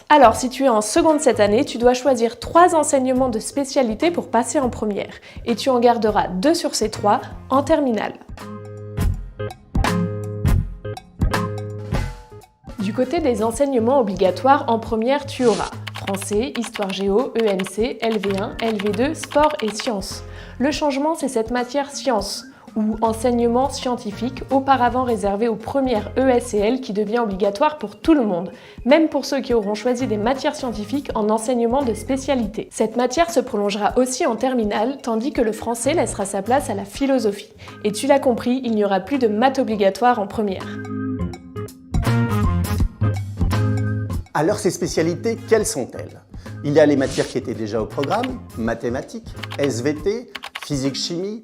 Alors, si tu es en seconde cette année, tu dois choisir 3 enseignements de spécialité pour passer en première. Et tu en garderas 2 sur ces 3 en terminale. Du côté des enseignements obligatoires, en première, tu auras français, histoire géo, EMC, LV1, LV2, sport et sciences. Le changement, c'est cette matière sciences, ou enseignement scientifique, auparavant réservé aux premières ES&L qui devient obligatoire pour tout le monde, même pour ceux qui auront choisi des matières scientifiques en enseignement de spécialité. Cette matière se prolongera aussi en terminale, tandis que le français laissera sa place à la philosophie. Et tu l'as compris, il n'y aura plus de maths obligatoire en première. Alors ces spécialités, quelles sont-elles? Il y a les matières qui étaient déjà au programme, mathématiques, SVT, physique-chimie,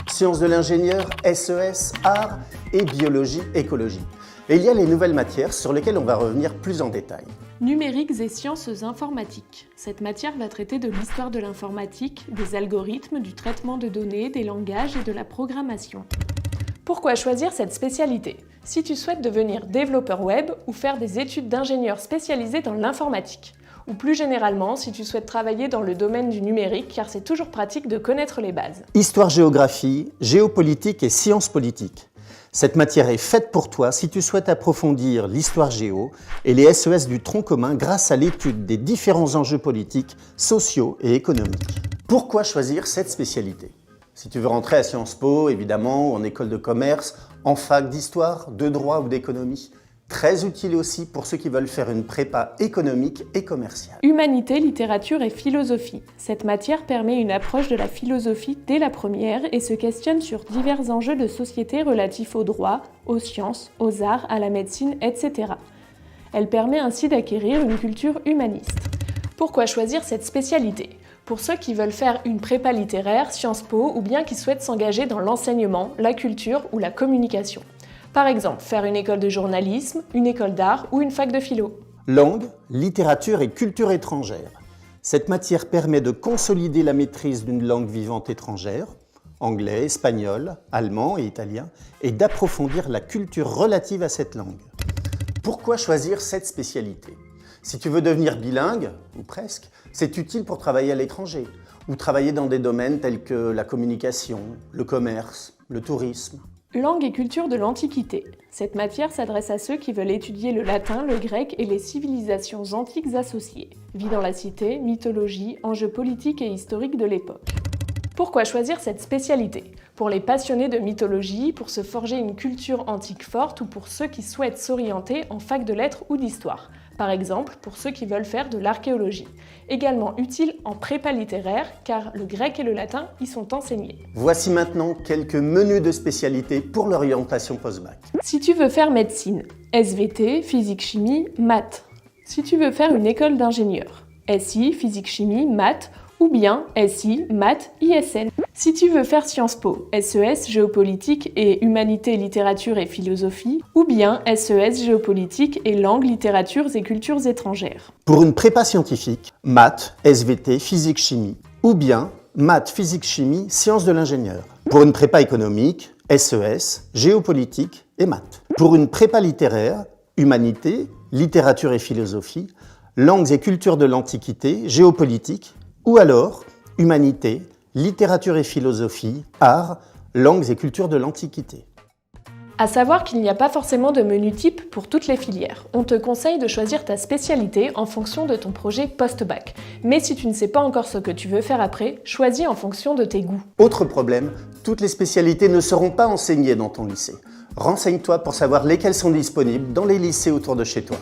sciences de l'ingénieur, SES, arts et biologie, écologie. Et il y a les nouvelles matières sur lesquelles on va revenir plus en détail. Numériques et sciences informatiques. Cette matière va traiter de l'histoire de l'informatique, des algorithmes, du traitement de données, des langages et de la programmation. Pourquoi choisir cette spécialité? Si tu souhaites devenir développeur web ou faire des études d'ingénieur spécialisé dans l'informatique. Ou plus généralement, si tu souhaites travailler dans le domaine du numérique, car c'est toujours pratique de connaître les bases. Histoire-géographie, géopolitique et sciences politiques. Cette matière est faite pour toi si tu souhaites approfondir l'histoire géo et les SES du tronc commun grâce à l'étude des différents enjeux politiques, sociaux et économiques. Pourquoi choisir cette spécialité? Si tu veux rentrer à Sciences Po, évidemment, ou en école de commerce, en fac d'histoire, de droit ou d'économie. Très utile aussi pour ceux qui veulent faire une prépa économique et commerciale. Humanité, littérature et philosophie. Cette matière permet une approche de la philosophie dès la première et se questionne sur divers enjeux de société relatifs au droit, aux sciences, aux arts, à la médecine, etc. Elle permet ainsi d'acquérir une culture humaniste. Pourquoi choisir cette spécialité? Pour ceux qui veulent faire une prépa littéraire, Sciences Po, ou bien qui souhaitent s'engager dans l'enseignement, la culture ou la communication. Par exemple, faire une école de journalisme, une école d'art ou une fac de philo. Langue, littérature et culture étrangère. Cette matière permet de consolider la maîtrise d'une langue vivante étrangère, anglais, espagnol, allemand et italien, et d'approfondir la culture relative à cette langue. Pourquoi choisir cette spécialité? Si tu veux devenir bilingue, ou presque, c'est utile pour travailler à l'étranger, ou travailler dans des domaines tels que la communication, le commerce, le tourisme. Langue et culture de l'Antiquité. Cette matière s'adresse à ceux qui veulent étudier le latin, le grec et les civilisations antiques associées. Vie dans la cité, mythologie, enjeux politiques et historiques de l'époque. Pourquoi choisir cette spécialité? Pour les passionnés de mythologie, pour se forger une culture antique forte ou pour ceux qui souhaitent s'orienter en fac de lettres ou d'histoire. Par exemple, pour ceux qui veulent faire de l'archéologie. Également utile en prépa littéraire, car le grec et le latin y sont enseignés. Voici maintenant quelques menus de spécialités pour l'orientation post-bac. Si tu veux faire médecine, SVT, physique-chimie, maths. Si tu veux faire une école d'ingénieur, SI, physique-chimie, maths, ou bien SI, maths, ISN. Si tu veux faire Sciences Po, SES, géopolitique et humanité, littérature et philosophie, ou bien SES, géopolitique et langues, littératures et cultures étrangères. Pour une prépa scientifique, maths, SVT, physique-chimie, ou bien maths, physique-chimie, sciences de l'ingénieur. Pour une prépa économique, SES, géopolitique et maths. Pour une prépa littéraire, humanité, littérature et philosophie, langues et cultures de l'Antiquité, géopolitique, ou alors humanité, littérature et philosophie, arts, langues et cultures de l'Antiquité. À savoir qu'il n'y a pas forcément de menu type pour toutes les filières. On te conseille de choisir ta spécialité en fonction de ton projet post-bac. Mais si tu ne sais pas encore ce que tu veux faire après, choisis en fonction de tes goûts. Autre problème, toutes les spécialités ne seront pas enseignées dans ton lycée. Renseigne-toi pour savoir lesquelles sont disponibles dans les lycées autour de chez toi.